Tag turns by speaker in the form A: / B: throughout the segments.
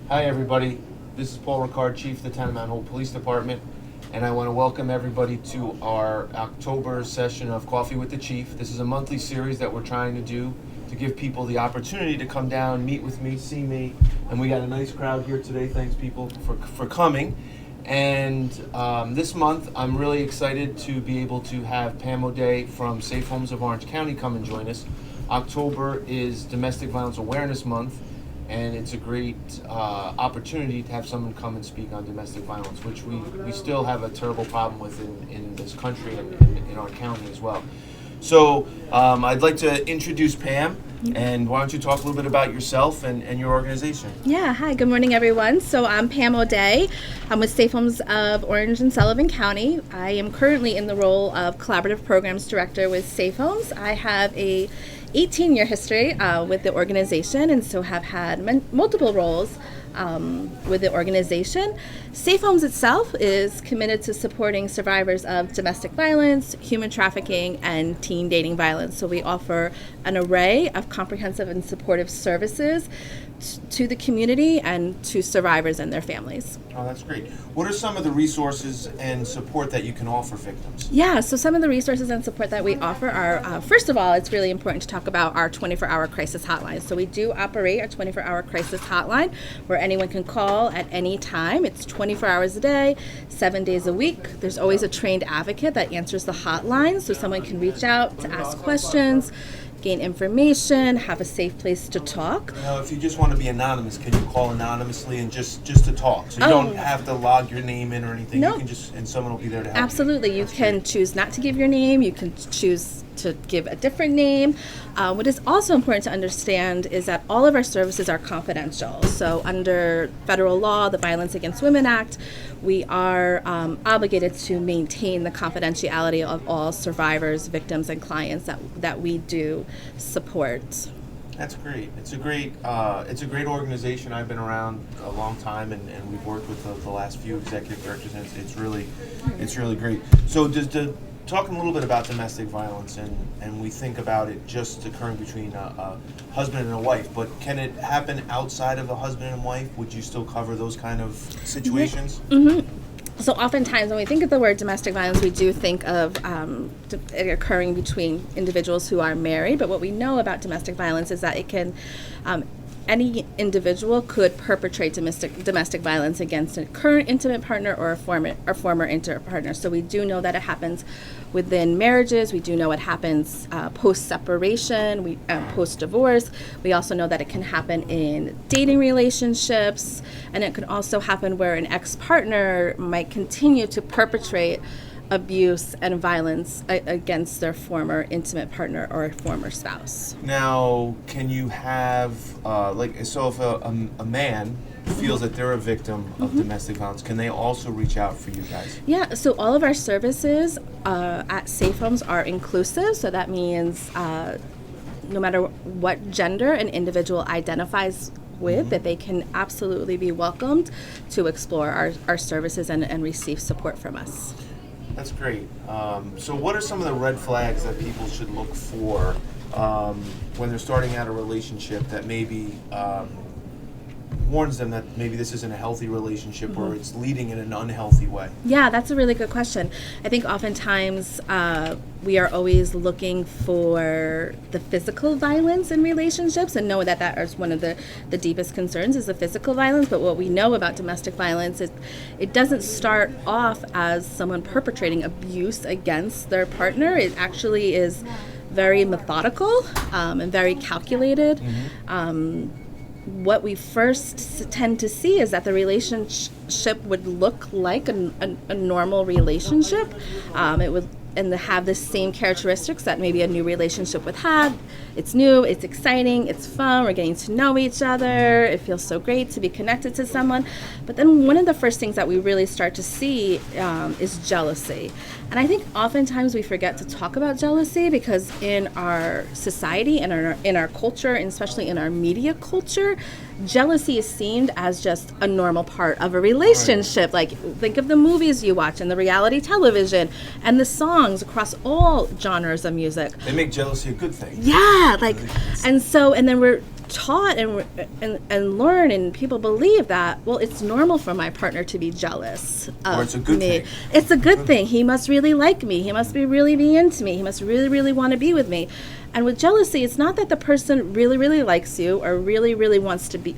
A: Hi everybody, this is Paul Ricard, Chief of the Town of Mount Hope Police Department, and I want to welcome everybody to our October session of Coffee with the Chief. This is a monthly series that we're trying to do to give people the opportunity to come down, meet with me, see me, and we got a nice crowd here today. Thanks people for coming. And this month I'm really excited to be able to have Pam O'Day from Safe Homes of Orange County come and join us. October is Domestic Violence Awareness Month, and it's a great opportunity to have someone come and speak on domestic violence, which we still have a terrible problem with in this country and in our county as well. So I'd like to introduce Pam, and why don't you talk a little bit about yourself and your organization?
B: Yeah, hi, good morning everyone. So I'm Pam O'Day. I'm with Safe Homes of Orange and Sullivan County. I am currently in the role of Collaborative Programs Director with Safe Homes. I have a 18-year history with the organization, and so have had multiple roles with the organization. Safe Homes itself is committed to supporting survivors of domestic violence, human trafficking, and teen dating violence. So we offer an array of comprehensive and supportive services to the community and to survivors and their families.
A: Oh, that's great. What are some of the resources and support that you can offer victims?
B: Yeah, so some of the resources and support that we offer are, first of all, it's really important to talk about our 24-hour crisis hotline. So we do operate our 24-hour crisis hotline where anyone can call at any time. It's 24 hours a day, 7 days a week. There's always a trained advocate that answers the hotline, so someone can reach out to ask questions, gain information, have a safe place to talk.
A: Now, if you just want to be anonymous, can you call anonymously and just to talk? So you don't have to log your name in or anything.
B: No.
A: You can just, and someone will be there to help.
B: Absolutely. You can choose not to give your name. You can choose to give a different name. What is also important to understand is that all of our services are confidential. So under federal law, the Violence Against Women Act, we are obligated to maintain the confidentiality of all survivors, victims, and clients that we do support.
A: That's great. It's a great organization. I've been around a long time, and we've worked with the last few executive directors, and it's really great. So talking a little bit about domestic violence, and we think about it just occurring between a husband and a wife, but can it happen outside of a husband and wife? Would you still cover those kind of situations?
B: Mm-hmm. So oftentimes when we think of the word domestic violence, we do think of it occurring between individuals who are married, but what we know about domestic violence is that it can any individual could perpetrate domestic violence against a current intimate partner or a former intimate partner. So we do know that it happens within marriages. We do know it happens post-separation, post-divorce. We also know that it can happen in dating relationships, and it can also happen where an ex-partner might continue to perpetrate abuse and violence against their former intimate partner or former spouse.
A: Now, can you have, so if a man feels that they're a victim of domestic violence, can they also reach out for you guys?
B: Yeah, so all of our services at Safe Homes are inclusive, so that means no matter what gender an individual identifies with, that they can absolutely be welcomed to explore our services and receive support from us.
A: That's great. So what are some of the red flags that people should look for when they're starting out a relationship that maybe warns them that maybe this isn't a healthy relationship or it's leading in an unhealthy way? Yeah,
B: that's a really good question. I think oftentimes we are always looking for the physical violence in relationships and know that is one of the deepest concerns is the physical violence. But what we know about domestic violence is it doesn't start off as someone perpetrating abuse against their partner. It actually is very methodical and very calculated. What we first tend to see is that the relationship would look like a normal relationship. It would have the same characteristics that maybe a new relationship would have. It's new, it's exciting, it's fun, we're getting to know each other, it feels so great to be connected to someone. But then one of the first things that we really start to see is jealousy. And I think oftentimes we forget to talk about jealousy because in our society and in our culture, and especially in our media culture, jealousy is seen as just a normal part of a relationship. Like, think of the movies you watch and the reality television and the songs across all genres of music.
A: They make jealousy a good thing.
B: Yeah, and then we're taught and learn, and people believe that, well, it's normal for my partner to be jealous of
A: Or it's a good
B: me.
A: thing.
B: It's a good thing. He must really like me. He must really be into me. He must really want to be with me. And with jealousy, it's not that the person really likes you or really wants to be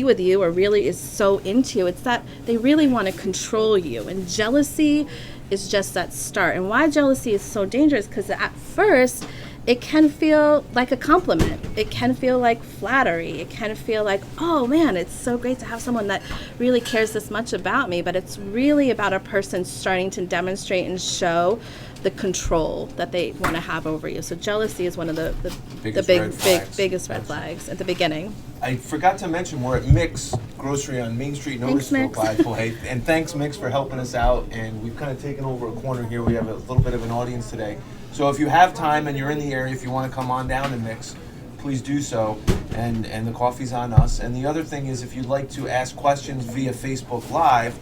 B: with you or really is so into you. It's that they really want to control you. And jealousy is just that start. And why jealousy is so dangerous, because at first it can feel like a compliment. It can feel like flattery. It can feel like, oh man, it's so great to have someone that really cares this much about me. But it's really about a person starting to demonstrate and show the control that they want to have over you. So jealousy is one of the biggest red flags at the beginning.
A: I forgot to mention we're at Mix Grocery on Main Street, Noticeville, by the way. And thanks, Mix, for helping us out. And we've kind of taken over a corner here. We have a little bit of an audience today. So if you have time and you're in the area, if you want to come on down to Mix, please do so. And the coffee's on us. And the other thing is, if you'd like to ask questions via Facebook Live,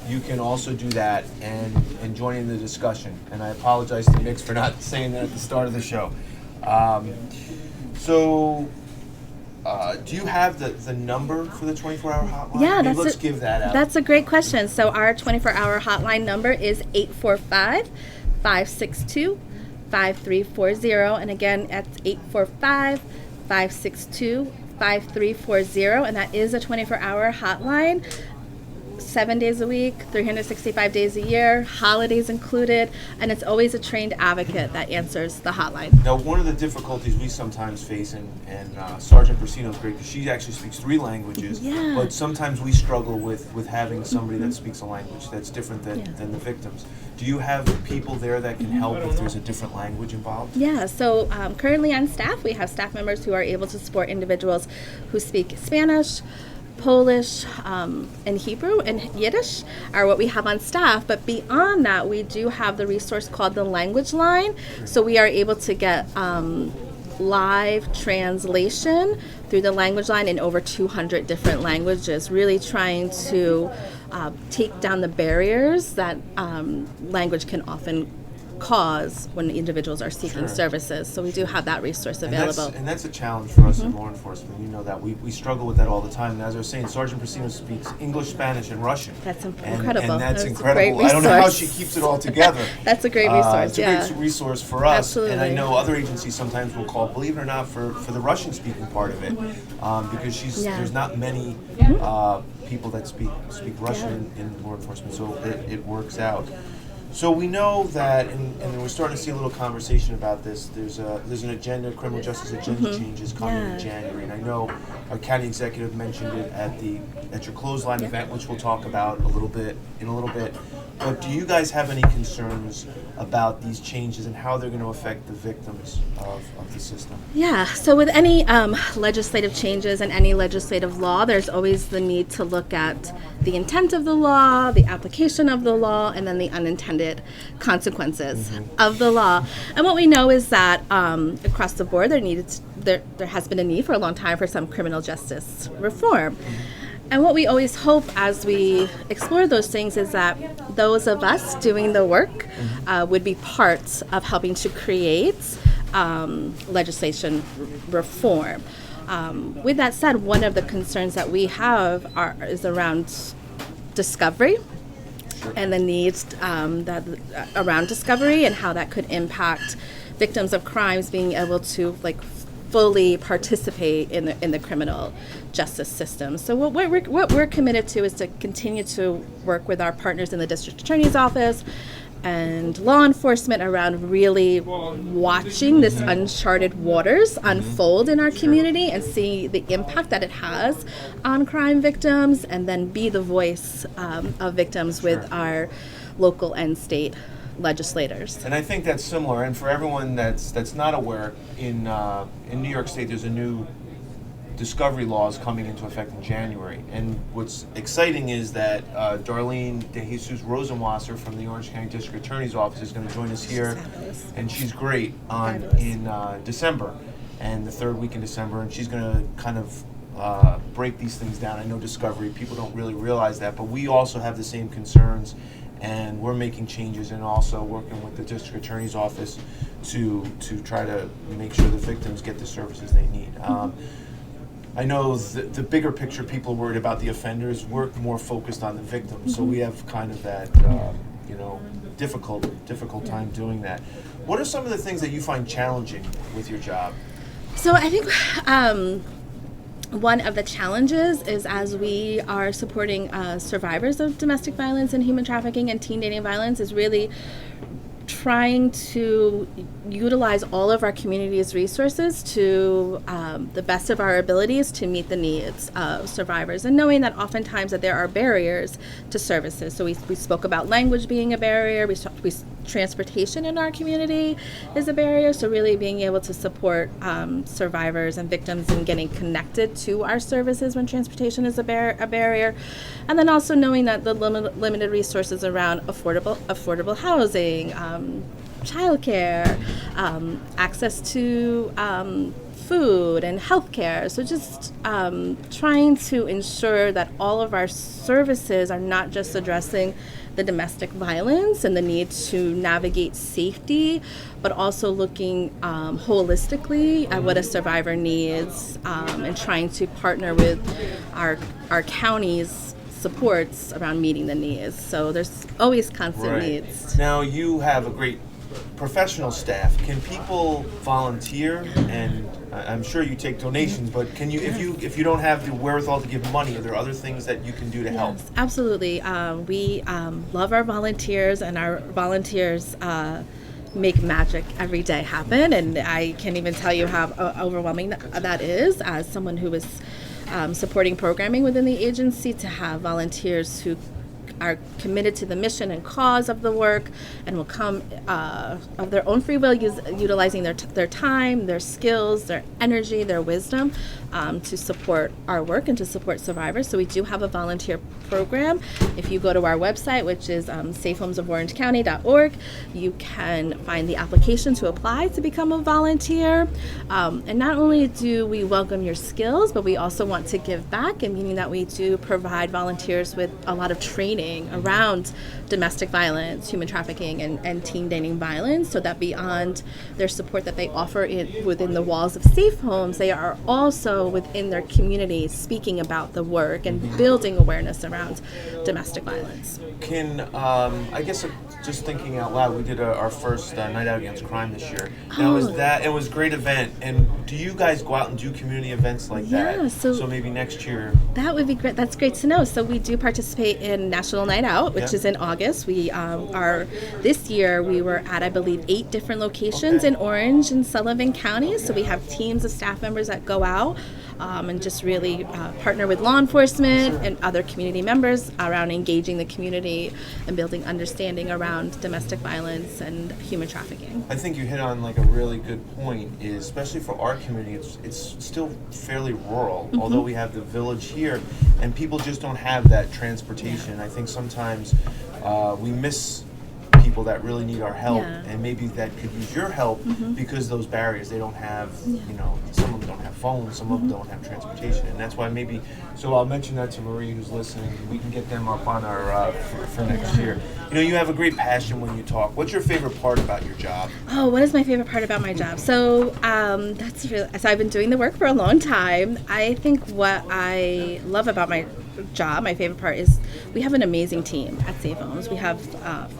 A: you can also do that and join in the discussion. And I apologize to Mix for not saying that at the start of the show. Do you have the number for the 24-hour hotline?
B: Yeah,
A: let's give that out.
B: That's a great question. So our 24-hour hotline number is 845-562-5340. And again, that's 845-562-5340. And that is a 24-hour hotline. 7 days a week, 365 days a year, holidays included, and it's always a trained advocate that answers the hotline.
A: Now, one of the difficulties we sometimes face, and Sergeant Brasino is great because she actually speaks 3 languages, but sometimes we struggle with having somebody that speaks a language that's different than the victims. Do you have people there that can help if there's a different language involved?
B: Yeah, so currently on staff, we have staff members who are able to support individuals who speak Spanish, Polish, and Hebrew and Yiddish are what we have on staff. But beyond that, we do have the resource called the Language Line. So we are able to get live translation through the Language Line in over 200 different languages, really trying to take down the barriers that language can often cause when individuals are seeking services. So we do have that resource available.
A: And that's a challenge for us in law enforcement. You know that. We struggle with that all the time. And as I was saying, Sergeant Brasino speaks English, Spanish, and Russian.
B: That's incredible.
A: And that's
B: incredible. A great
A: I don't know how
B: resource.
A: she keeps it all together.
B: That's a great resource,
A: It's a great resource for us.
B: Absolutely.
A: And I know other agencies sometimes will call, believe it or not, for the Russian-speaking part of it, because there's not many people that speak Russian in law enforcement, so it works out. So we know that, and we're starting to see a little conversation about this. There's an agenda, criminal justice agenda changes coming in January, and I know our county executive mentioned it at your clothesline event, which we'll talk about in a little bit. But do you guys have any concerns about these changes and how they're going to affect the victims of the system?
B: Yeah, so with any legislative changes and any legislative law, there's always the need to look at the intent of the law, the application of the law, and then the unintended consequences of the law. And what we know is that across the board, there has been a need for a long time for some criminal justice reform. And what we always hope as we explore those things is that those of us doing the work would be parts of helping to create legislation reform. With that said, one of the concerns that we have is around discovery and the needs around discovery and how that could impact victims of crimes being able to fully participate in the criminal justice system. So what we're committed to is to continue to work with our partners in the district attorney's office and law enforcement around really watching this uncharted waters unfold in our community and see the impact that it has on crime victims, and then be the voice of victims with our local and state legislators.
A: And I think that's similar. And for everyone that's not aware, in New York State, there's a new discovery laws coming into effect in January. And what's exciting is that Darlene De Jesus Rosenwasser from the Orange County District Attorney's Office is going to join us here, and she's great in December, and the third week in December, and she's going to kind of break these things down. I know discovery, people don't really realize that, but we also have the same concerns, and we're making changes and also working with the district attorney's office to try to make sure the victims get the services they need. I know the bigger picture, people worried about the offenders. We're more focused on the victims, so we have kind of that, difficult time doing that. What are some of the things that you find challenging with your job?
B: So I think one of the challenges is, as we are supporting survivors of domestic violence and human trafficking and teen dating violence, is really trying to utilize all of our community's resources to the best of our abilities to meet the needs of survivors, and knowing that oftentimes that there are barriers to services. So we spoke about language being a barrier, transportation in our community is a barrier, so really being able to support survivors and victims in getting connected to our services when transportation is a barrier, and then also knowing that the limited resources around affordable housing, childcare, access to food and healthcare. So just trying to ensure that all of our services are not just addressing the domestic violence and the need to navigate safety, but also looking holistically at what a survivor needs, and trying to partner with our county's supports around meeting the needs. So there's always constant needs.
A: Now you have a great professional staff. Can people volunteer? And I'm sure you take donations, but can you, if you don't have the wherewithal to give money, are there other things that you can do to help?
B: Yes, absolutely. We love our volunteers, and our volunteers make magic every day happen. And I can't even tell you how overwhelming that is, as someone who is supporting programming within the agency, to have volunteers who are committed to the mission and cause of the work and will come of their own free will, utilizing their time, their skills, their energy, their wisdom to support our work and to support survivors. So we do have a volunteer program. If you go to our website, which is safehomesoforangecounty.org, you can find the application to apply to become a volunteer. And not only do we welcome your skills, but we also want to give back, and meaning that we do provide volunteers with a lot of training around domestic violence, human trafficking, and teen dating violence, so that beyond their support that they offer within the walls of safe homes, they are also within their communities speaking about the work and building awareness around domestic violence.
A: Can, I guess just thinking out loud, we did our first Night Out Against Crime this year. Now, it was a great event, and do you guys go out and do community events like that?
B: Yeah, so
A: maybe next year.
B: That would be great. That's great to know. So we do participate in National Night Out, which is in August. We this year we were at, I believe, 8 different locations in Orange and Sullivan counties. So we have teams of staff members that go out and just really partner with law enforcement and other community members around engaging the community and building understanding around domestic violence and human trafficking.
A: I think you hit on like a really good point, is especially for our community, it's still fairly rural, although we have the village here, and people just don't have that transportation. I think sometimes we miss people that really need our help, and maybe that could use your help because those barriers, they don't have, some of them don't have phones, some of them don't have transportation, and that's why maybe, so I'll mention that to Marie who's listening, we can get them up on our, for next year. You have a great passion when you talk. What's your favorite part about your job?
B: Oh, what is my favorite part about my job? So so I've been doing the work for a long time. I think what I love about my job, my favorite part, is we have an amazing team at Safe Homes. We have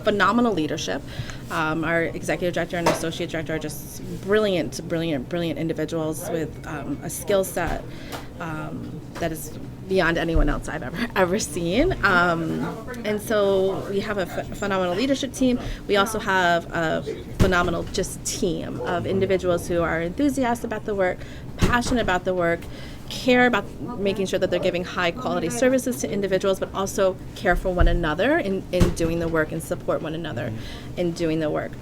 B: phenomenal leadership. Our executive director and associate director are just brilliant individuals with a skill set that is beyond anyone else I've ever seen. And so we have a phenomenal leadership team. We also have a phenomenal just team of individuals who are enthusiastic about the work, passionate about the work, care about making sure that they're giving high quality services to individuals, but also care for one another in doing the work and support one another in doing the work.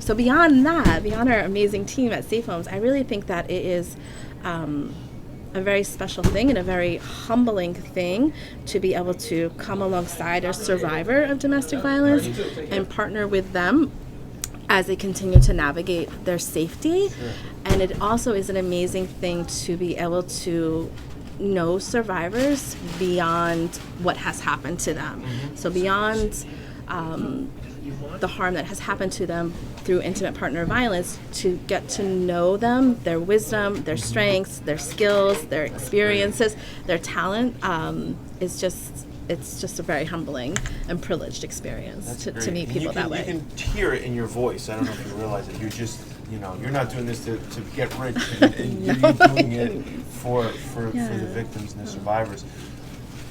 B: So beyond that, beyond our amazing team at Safe Homes, I really think that it is a very special thing and a very humbling thing to be able to come alongside a survivor of domestic violence and partner with them as they continue to navigate their safety. And it also is an amazing thing to be able to know survivors beyond what has happened to them. So beyond the harm that has happened to them through intimate partner violence, to get to know them, their wisdom, their strengths, their skills, their experiences, their talent, is just, it's just a very humbling and privileged experience to meet people that way.
A: You can hear it in your voice. I don't know if you realize it. You're just, you're not doing this to get rich, and
B: No.
A: you're doing it for the victims and the survivors.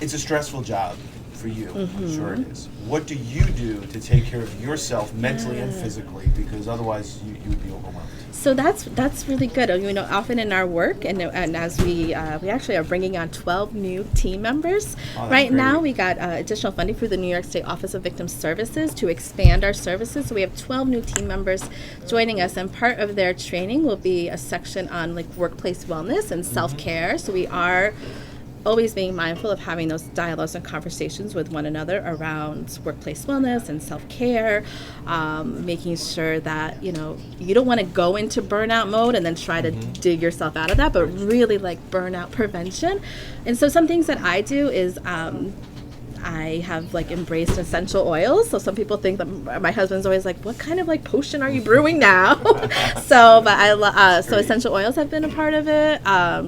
A: It's a stressful job for you. I'm sure it is. What do you do to take care of yourself mentally and physically? Because otherwise you would be overwhelmed.
B: So that's really good. Often in our work, and as we actually are bringing on 12 new team members. Right now, we got additional funding through the New York State Office of Victim Services to expand our services. So we have 12 new team members joining us, and part of their training will be a section on like workplace wellness and self-care. So we are always being mindful of having those dialogues and conversations with one another around workplace wellness and self-care, making sure that, you don't want to go into burnout mode and then try to dig yourself out of that, but really like burnout prevention. And so some things that I do is I have like embraced essential oils. So some people think that my husband's always like, what kind of like potion are you brewing now? So essential oils have been a part of it.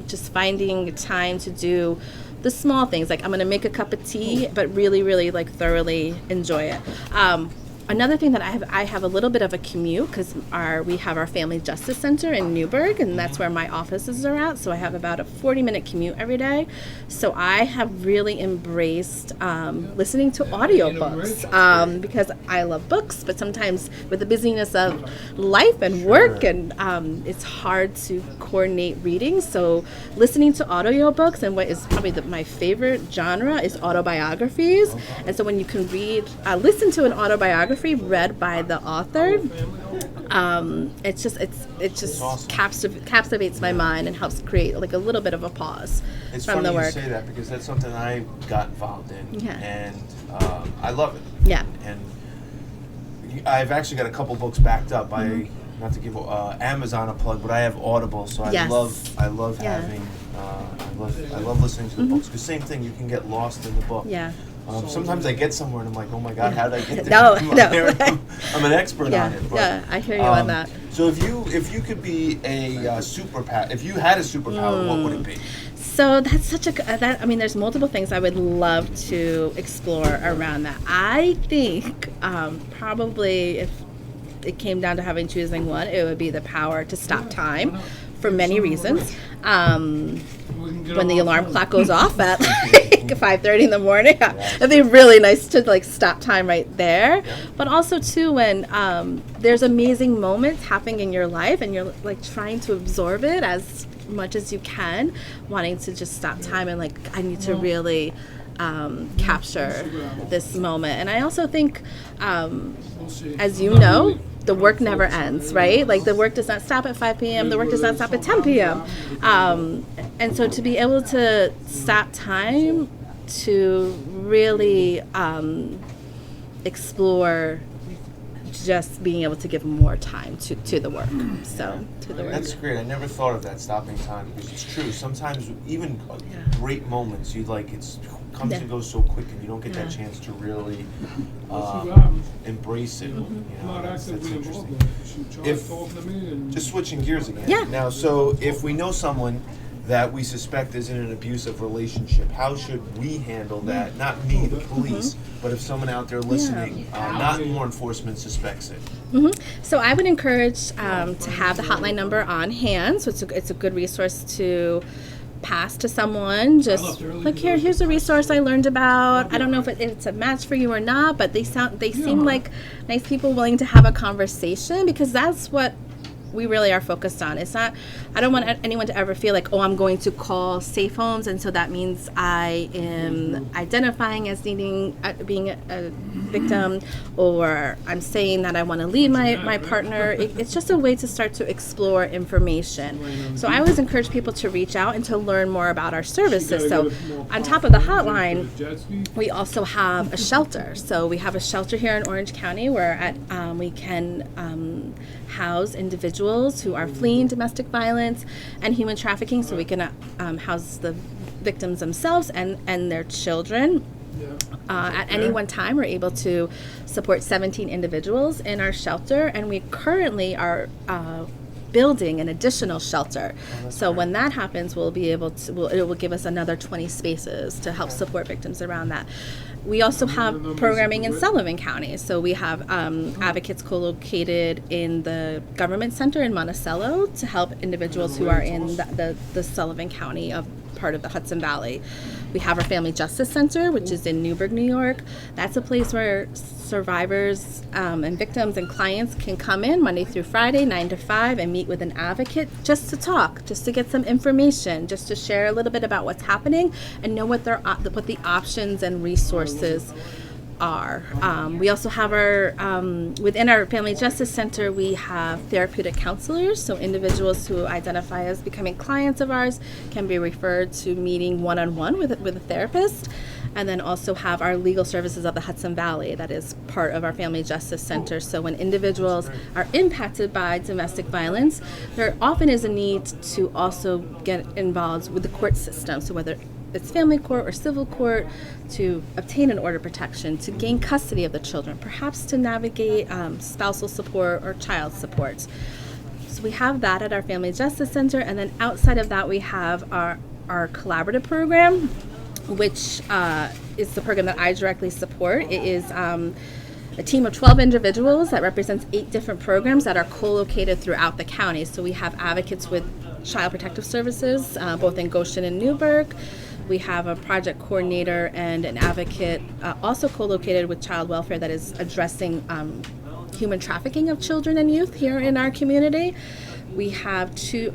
B: Just finding time to do the small things. Like I'm going to make a cup of tea, but really, really like thoroughly enjoy it. Another thing that I have a little bit of a commute because we have our Family Justice Center in Newburgh, and that's where my offices are at. So I have about a 40-minute commute every day. So I have really embraced listening to audiobooks because I love books, but sometimes with the busyness of life and work, and it's hard to coordinate reading. So listening to audiobooks, and what is probably my favorite genre is autobiographies. And so when you can listen to an autobiography read by the author, it just
A: awesome.
B: captivates my mind and helps create like a little bit of a pause
A: It's
B: from
A: funny
B: the work.
A: you say that because that's something I got involved in,
B: Yeah.
A: and I love it.
B: Yeah.
A: And I've actually got a couple books backed up. Not to give Amazon a plug, but I have Audible, so I
B: Yes.
A: love
B: Yeah.
A: having I love listening to the books. Because same thing, you can get lost in the book.
B: Yeah.
A: Sometimes I get somewhere and I'm like, oh my God, how did I get there?
B: No.
A: I'm an expert
B: Yeah.
A: on it. But,
B: Yeah. I hear you on that.
A: So if you could be a superpower, if you had a superpower, what would it be?
B: So that's such there's multiple things I would love to explore around that. I think probably if it came down to having choosing one, it would be the power to stop time for many reasons. When the alarm clock goes off at like 5:30 in the morning, it'd be really nice to like stop time right there. But also too, when there's amazing moments happening in your life and you're like trying to absorb it as much as you can, wanting to just stop time and like I need to really capture this moment. And I also think, as you know, the work never ends, right? Like the work does not stop at 5 p.m. The work does not stop at 10 p.m. And so to be able to stop time to really explore just being able to give more time to the work. So to the work.
A: That's great. I never thought of that, stopping time, because it's true. Sometimes even great moments, it comes and goes so quick, and you don't get that chance to really embrace it. That's interesting. Just switching gears again.
B: Yeah.
A: Now, so if we know someone that we suspect is in an abusive relationship, how should we handle that? Not me, the police, but if someone out there listening, not law enforcement, suspects it.
B: So I would encourage to have the hotline number on hand. So it's a good resource to pass to someone. Just like here's a resource I learned about. I don't know if it's a match for you or not, but they seem like nice people willing to have a conversation, because that's what we really are focused on. It's not, I don't want anyone to ever feel like, oh, I'm going to call Safe Homes, and so that means I am identifying as being a victim, or I'm saying that I want to leave my partner. It's just a way to start to explore information. So I always encourage people to reach out and to learn more about our services. So on top of the hotline, we also have a shelter. So we have a shelter here in Orange County where we can house individuals who are fleeing domestic violence and human trafficking, so we can house the victims themselves and their children. At any one time, we're able to support 17 individuals in our shelter, and we currently are building an additional shelter. So when that happens, we'll be able to, it will give us another 20 spaces to help support victims around that. We also have programming in Sullivan County. So we have advocates co-located in the government center in Monticello to help individuals who are in the Sullivan County of part of the Hudson Valley. We have our Family Justice Center, which is in Newburgh, New York. That's a place where survivors and victims and clients can come in Monday through Friday, 9 to 5, and meet with an advocate just to talk, just to get some information, just to share a little bit about what's happening and know what the options and resources are. We also have our, within our Family Justice Center, we have therapeutic counselors. So individuals who identify as becoming clients of ours can be referred to meeting one-on-one with a therapist. And then also have our legal services of the Hudson Valley that is part of our Family Justice Center. So when individuals are impacted by domestic violence, there often is a need to also get involved with the court system. So whether it's family court or civil court, to obtain an order of protection, to gain custody of the children, perhaps to navigate spousal support or child support. So we have that at our Family Justice Center, and then outside of that we have our collaborative program, which is the program that I directly support. It is a team of 12 individuals that represents 8 different programs that are co-located throughout the county. So we have advocates with Child Protective Services, both in Goshen and Newburgh. We have a project coordinator and an advocate also co-located with Child Welfare that is addressing human trafficking of children and youth here in our community. We have 2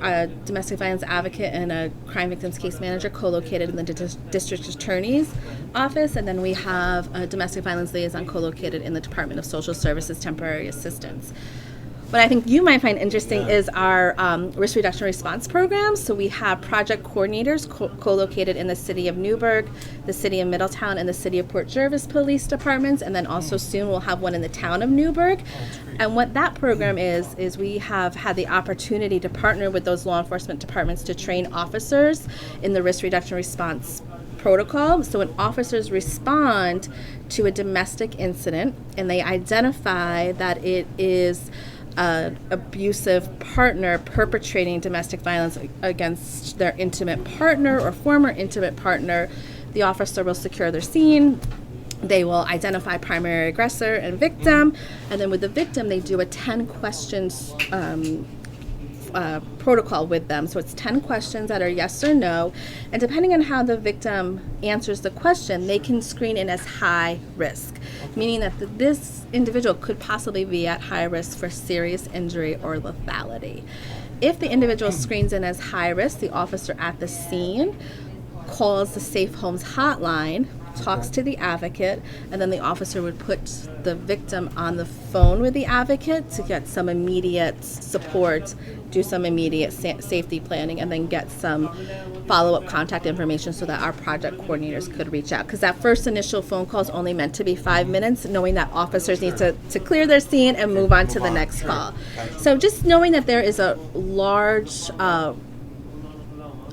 B: domestic violence advocate and a crime victims case manager co-located in the district attorney's office, and then we have a domestic violence liaison co-located in the Department of Social Services Temporary Assistance. What I think you might find interesting is our risk reduction response program. So we have project coordinators co-located in the city of Newburgh, the city of Middletown, and the city of Port Jervis police departments, and then also soon we'll have one in the town of Newburgh. And what that program is we have had the opportunity to partner with those law enforcement departments to train officers in the risk reduction response protocol. So when officers respond to a domestic incident and they identify that it is an abusive partner perpetrating domestic violence against their intimate partner or former intimate partner, the officer will secure their scene. They will identify primary aggressor and victim, and then with the victim, they do a 10 questions protocol with them. So it's 10 questions that are yes or no, and depending on how the victim answers the question, they can screen in as high risk, meaning that this individual could possibly be at high risk for serious injury or lethality. If the individual screens in as high risk, the officer at the scene calls the Safe Homes hotline, talks to the advocate, and then the officer would put the victim on the phone with the advocate to get some immediate support, do some immediate safety planning, and then get some follow-up contact information so that our project coordinators could reach out. Because that first initial phone call is only meant to be 5 minutes, knowing that officers need to clear their scene and move on to the next call. So just knowing that there is a large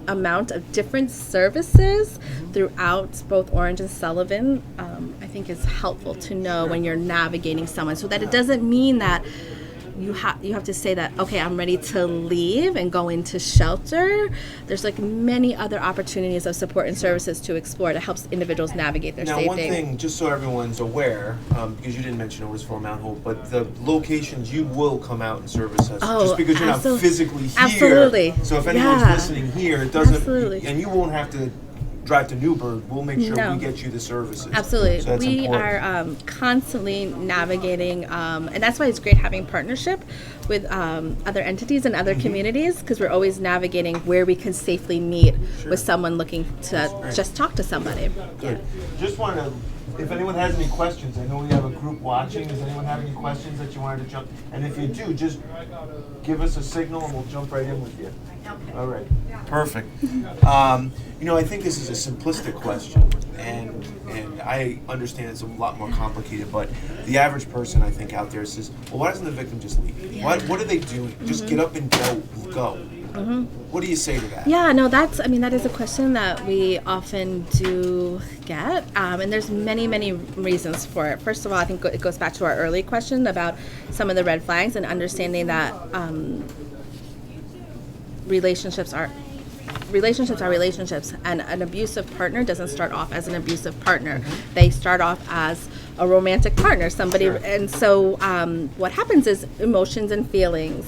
B: amount of different services throughout both Orange and Sullivan, I think is helpful to know when you're navigating someone, so that it doesn't mean that you have to say that, okay, I'm ready to leave and go into shelter. There's like many other opportunities of support and services to explore to help individuals navigate their safety.
A: Now, one thing, just so everyone's aware, because you didn't mention it was for Mount Hope, but the locations you will come out and service us, just because you're not physically here.
B: Absolutely.
A: So if anyone's listening here, it doesn't, and you won't have to drive to Newburgh, we'll make sure we get you the services.
B: Absolutely.
A: So
B: we are constantly navigating, and that's why it's great having partnership with other entities and other communities, because we're always navigating where we can safely meet with someone looking to just talk to somebody.
A: Good. Just want to, if anyone has any questions, I know we have a group watching. Does anyone have any questions that you wanted to jump? And if you do, just give us a signal and we'll jump right in with you. All right. Perfect. I think this is a simplistic question, and I understand it's a lot more complicated, but the average person, I think, out there says, well, why doesn't the victim just leave? What are they doing? Just get up and go. What do you say to that?
B: Yeah, no, that is a question that we often do get. And there's many reasons for it. First of all, I think it goes back to our early question about some of the red flags and understanding that relationships are relationships, and an abusive partner doesn't start off as an abusive partner. They start off as a romantic partner, somebody. Sure. And so what happens is emotions and feelings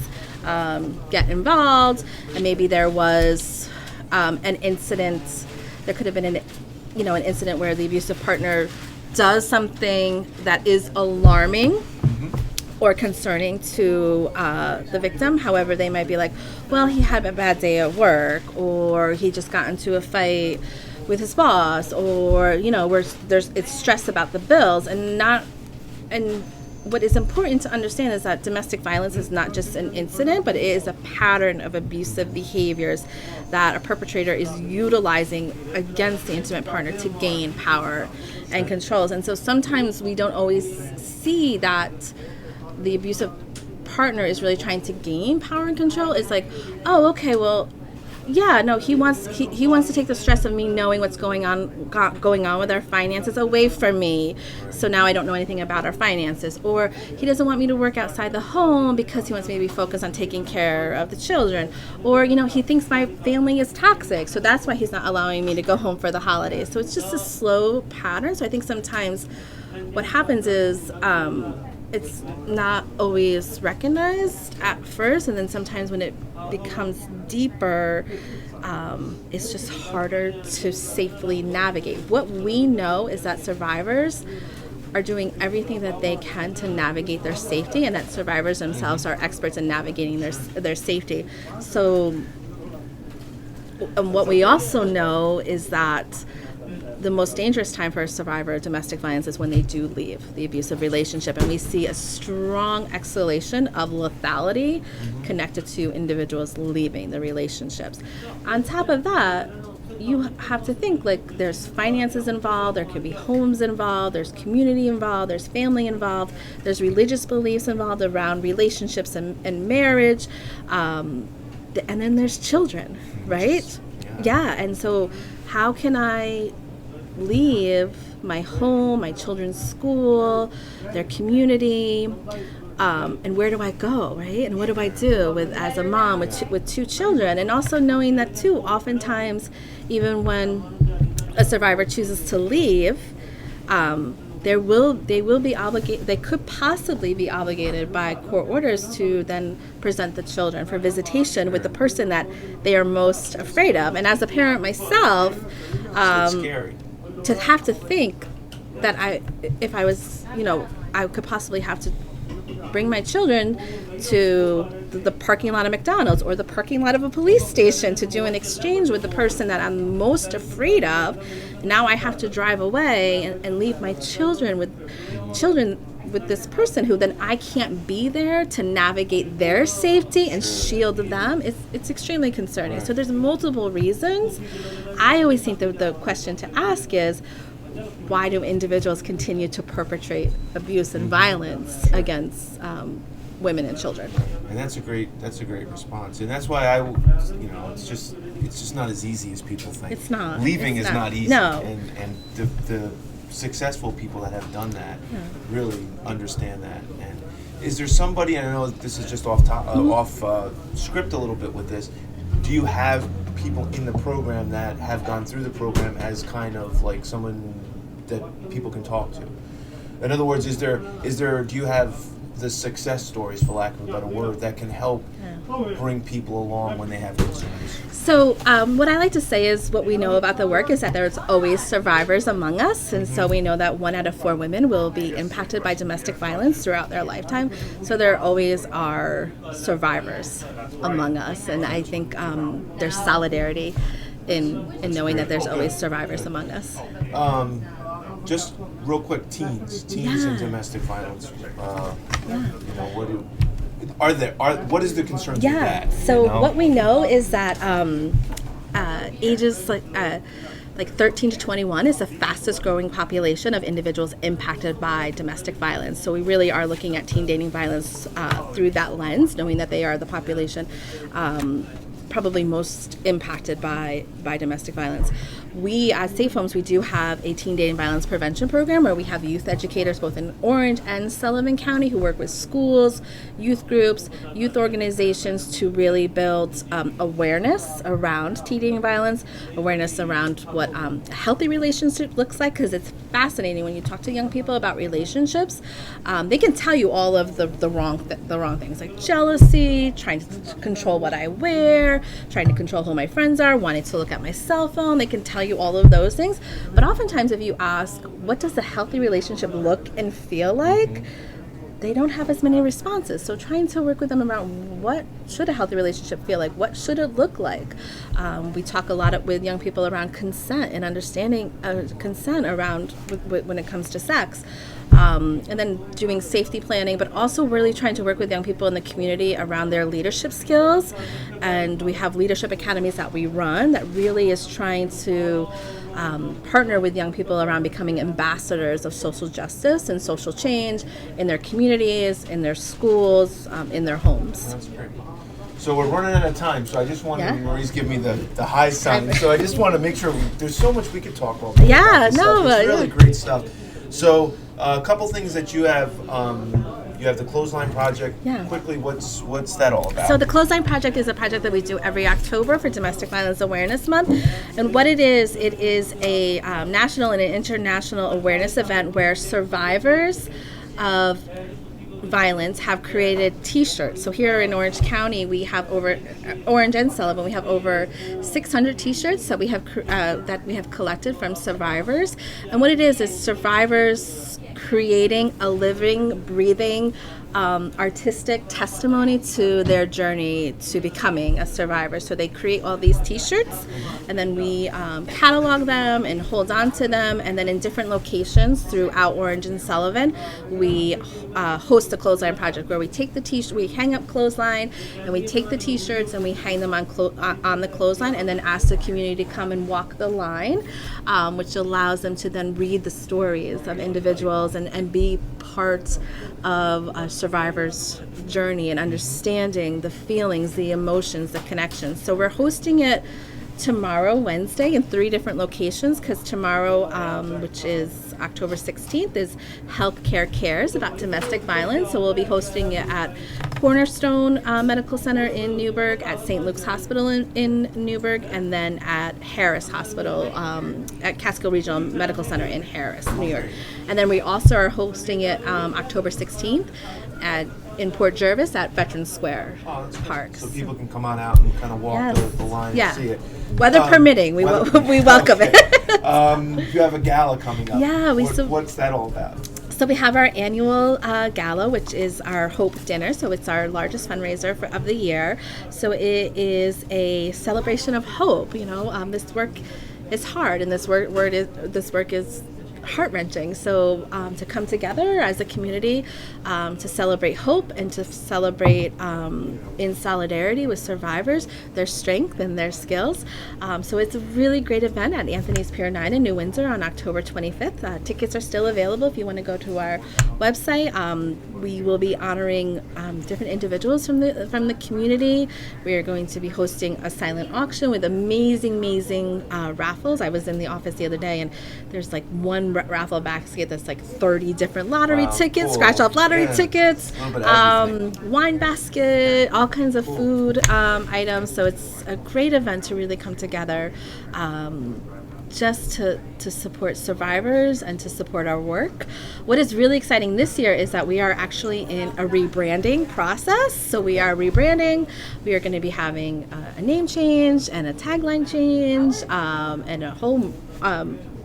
B: get involved, and maybe there was an incident. There could have been an incident where the abusive partner does something that is alarming or concerning to the victim. However, they might be like, well, he had a bad day at work, or he just got into a fight with his boss, or it's stress about the bills, and what is important to understand is that domestic violence is not just an incident, but it is a pattern of abusive behaviors that a perpetrator is utilizing against the intimate partner to gain power and controls. And so sometimes we don't always see that the abusive partner is really trying to gain power and control. It's like, oh, okay, well, yeah, no, he wants to take the stress of me knowing what's going on with our finances away from me. So now I don't know anything about our finances. Or he doesn't want me to work outside the home because he wants me to be focused on taking care of the children. Or, he thinks my family is toxic, so that's why he's not allowing me to go home for the holidays. So it's just a slow pattern. So I think sometimes what happens is it's not always recognized at first, and then sometimes when it becomes deeper, it's just harder to safely navigate. What we know is that survivors are doing everything that they can to navigate their safety, and that survivors themselves are experts in navigating their safety. So, and what we also know is that the most dangerous time for a survivor of domestic violence is when they do leave the abusive relationship, and we see a strong escalation of lethality connected to individuals leaving the relationships. On top of that, you have to think, like, there's finances involved, there could be homes involved, there's community involved, there's family involved, there's religious beliefs involved around relationships and marriage, and then there's children, right? Yeah, and so how can I leave my home, my children's school, their community, and where do I go, right? And what do I do as a mom with two children? And also knowing that too, oftentimes, even when a survivor chooses to leave, they could possibly be obligated by court orders to then present the children for visitation with the person that they are most afraid of. And as a parent myself,
A: it's scary
B: to have to think that if I was, I could possibly have to bring my children to the parking lot of McDonald's or the parking lot of a police station to do an exchange with the person that I'm most afraid of. Now I have to drive away and leave my children with this person who then I can't be there to navigate their safety and shield them. It's extremely concerning. So there's multiple reasons. I always think that the question to ask is, why do individuals continue to perpetrate abuse and violence against women and children?
A: And that's a great response. And that's why it's just not as easy as people think.
B: It's not.
A: Leaving is not easy.
B: No.
A: And the successful people that have done that really understand that. And is there somebody, and I know this is just off script a little bit with this, do you have people in the program that have gone through the program as kind of like someone that people can talk to? In other words, do you have the success stories, for lack of a better word, that can help bring people along when they have concerns?
B: So what I like to say is what we know about the work is that there's always survivors among us. And so we know that 1 out of 4 women will be impacted by domestic violence throughout their lifetime. So there always are survivors among us. And I think there's solidarity in knowing that there's always survivors among us.
A: Just real quick, teens and domestic violence. What is the concern with that?
B: So what we know is that ages like 13 to 21 is the fastest growing population of individuals impacted by domestic violence. So we really are looking at teen dating violence through that lens, knowing that they are the population probably most impacted by domestic violence. We, as Safe Homes, we do have a teen dating violence prevention program where we have youth educators both in Orange and Sullivan County who work with schools, youth groups, youth organizations to really build awareness around teen dating violence, awareness around what a healthy relationship looks like, because it's fascinating when you talk to young people about relationships. They can tell you all of the wrong things, like jealousy, trying to control what I wear, trying to control who my friends are, wanting to look at my cell phone. They can tell you all of those things. But oftentimes if you ask, what does a healthy relationship look and feel like? They don't have as many responses. So trying to work with them around what should a healthy relationship feel like? What should it look like? We talk a lot with young people around consent and understanding consent around when it comes to sex. And then doing safety planning, but also really trying to work with young people in the community around their leadership skills. And we have leadership academies that we run that really is trying to partner with young people around becoming ambassadors of social justice and social change in their communities, in their schools, in their homes.
A: That's great. So we're running out of time, so I just want to, Marie's giving me the high sign, so I just want to make sure, there's so much we could talk about.
B: Yeah, no.
A: It's really great stuff. So a couple things that you have the Clothesline Project.
B: Yeah.
A: Quickly, what's that all about?
B: So the Clothesline Project is a project that we do every October for Domestic Violence Awareness Month. And what it is a national and an international awareness event where survivors of violence have created T-shirts. So here in Orange County, we have Orange and Sullivan, we have over 600 T-shirts that we have collected from survivors. And what it is survivors creating a living, breathing, artistic testimony to their journey to becoming a survivor. So they create all these T-shirts, and then we catalog them and hold on to them. And then in different locations throughout Orange and Sullivan, we host a Clothesline Project where we take the T-shirt, we hang up clothesline, and we take the T-shirts and we hang them on the clothesline, and then ask the community to come and walk the line, which allows them to then read the stories of individuals and be part of a survivor's journey and understanding the feelings, the emotions, the connections. So we're hosting it tomorrow, Wednesday, in 3 different locations, because tomorrow, which is October 16th, is Healthcare Cares about domestic violence. So we'll be hosting it at Cornerstone Medical Center in Newburgh, at St. Luke's Hospital in Newburgh, and then at Harris Hospital, at Catskill Regional Medical Center in Harris, New York. And then we also are hosting it October 16th in Port Jervis at Veterans Square Park.
A: So people can come on out and kind of walk the line and see it.
B: Weather permitting, we welcome it.
A: You have a gala coming up.
B: Yeah.
A: What's that all about?
B: So we have our annual gala, which is our Hope Dinner. So it's our largest fundraiser of the year. So it is a celebration of hope. This work is hard, and this work is heart-wrenching. So to come together as a community to celebrate hope and to celebrate in solidarity with survivors, their strength and their skills. So it's a really great event at Anthony's Pier 9 in New Windsor on October 25th. Tickets are still available if you want to go to our website. We will be honoring different individuals from the community. We are going to be hosting a silent auction with amazing raffles. I was in the office the other day, and there's like one raffle basket that's like 30 different lottery tickets, scratch-off lottery tickets, wine basket, all kinds of food items. So it's a great event to really come together just to support survivors and to support our work. What is really exciting this year is that we are actually in a rebranding process. So we are rebranding. We are going to be having a name change and a tagline change and a whole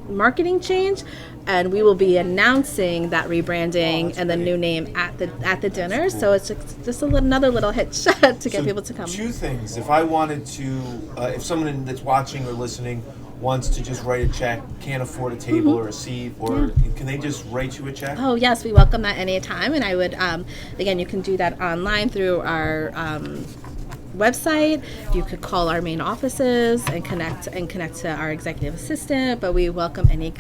B: marketing change, and we will be announcing that rebranding and the new name at the dinner. So it's just another little hitch to get people to come.
A: 2 things. If I wanted to, if someone that's watching or listening wants to just write a check, can't afford a table or a seat, or can they just write you a check?
B: Oh yes, we welcome that anytime, and I would again, you can do that online through our website. You could call our main offices and connect to our executive assistant, but we welcome any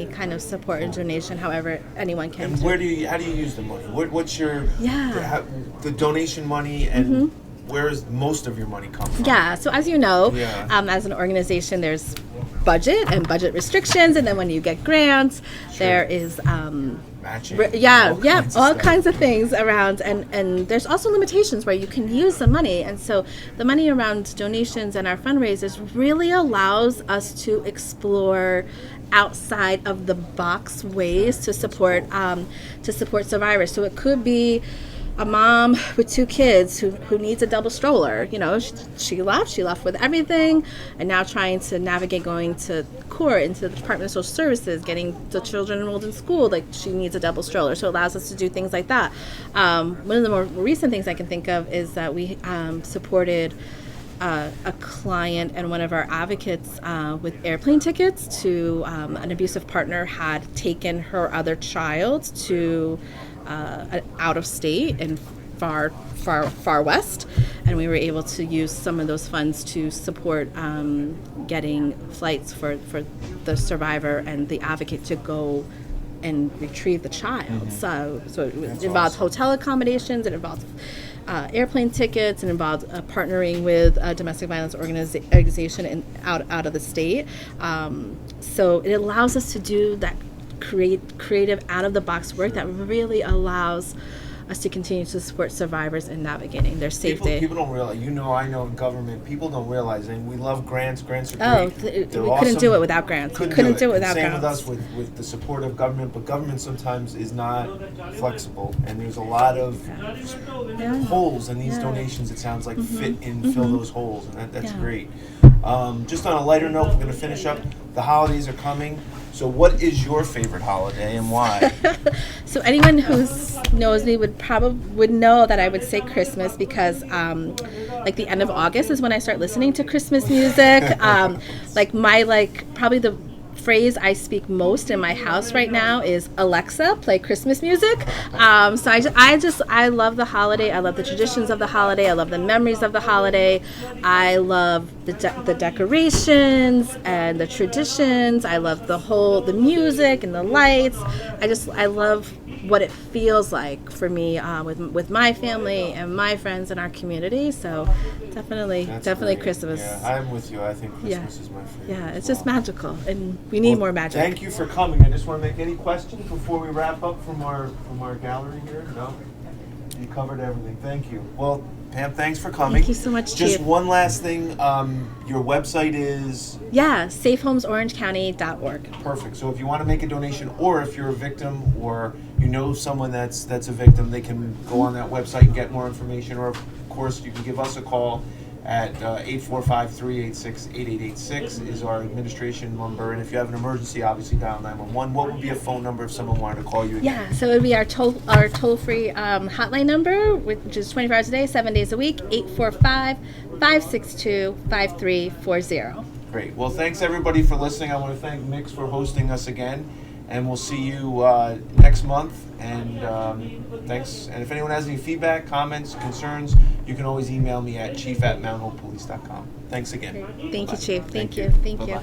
B: kind of support and donation, however anyone can.
A: And how do you use the money? What's your the donation money, and where is most of your money come from?
B: Yeah, so as you know,
A: Yeah.
B: as an organization, there's budget and budget restrictions, and then when you get grants, there is
A: Matching.
B: all kinds of things around, and there's also limitations where you can use the money, and so the money around donations and our fundraisers really allows us to explore outside of the box ways to support survivors. So it could be a mom with 2 kids who needs a double stroller. You know, she left with everything, and now trying to navigate going to court, into the Department of Social Services, getting the children enrolled in school. Like, she needs a double stroller, so it allows us to do things like that. One of the more recent things I can think of is that we supported a client and one of our advocates with airplane tickets to an abusive partner had taken her other child to out of state and far west, and we were able to use some of those funds to support getting flights for the survivor and the advocate to go and retrieve the child. So it involves hotel accommodations, it involves airplane tickets, and involves partnering with a domestic violence organization out of the state. So it allows us to do that creative out-of-the-box work that really allows us to continue to support survivors in navigating their safety.
A: People don't realize, I know in government, people don't realize, and we love grants. Grants are great.
B: We
A: They're
B: couldn't
A: awesome.
B: do it without grants. We couldn't do it without
A: Same
B: grants.
A: with us with the support of government, but government sometimes is not flexible, and there's a lot of holes in these donations, it sounds like, fit and fill those holes, and that's great. Just on a lighter note, we're going to finish up. The holidays are coming. So what is your favorite holiday and why?
B: So anyone who knows me would know that I would say Christmas, because like the end of August is when I start listening to Christmas music. Probably the phrase I speak most in my house right now is, Alexa, play Christmas music. So I love the holiday. I love the traditions of the holiday. I love the memories of the holiday. I love the decorations and the traditions. I love the music and the lights. I love what it feels like for me with my family and my friends and our community. So definitely
A: great.
B: Christmas.
A: Yeah, I'm with you. I think Christmas is my favorite.
B: Yeah, it's just magical, and we need more magic.
A: Thank you for coming. I just want to make any questions before we wrap up from our gallery here. No, you covered everything. Thank you. Well, Pam, thanks for coming.
B: Thank you so much,
A: Just
B: Chief.
A: one last thing. Your website is?
B: Yeah, safehomesorangecounty.org.
A: Perfect. So if you want to make a donation, or if you're a victim, or you know someone that's a victim, they can go on that website and get more information. Or, of course, you can give us a call at 845-386-8886 is our administration number. And if you have an emergency, obviously dial 911. What would be a phone number if someone wanted to call you again?
B: Yeah, so it would be our toll-free hotline number, which is 24 hours a day, 7 days a week, 845-562-5340.
A: Great. Well, thanks everybody for listening. I want to thank Mix for hosting us again. And we'll see you next month. And thanks. And if anyone has any feedback, comments, concerns, you can always email me at chief@mounthopepolice.com. Thanks again.
B: Thank you, Chief. Thank you.
A: Bye-bye.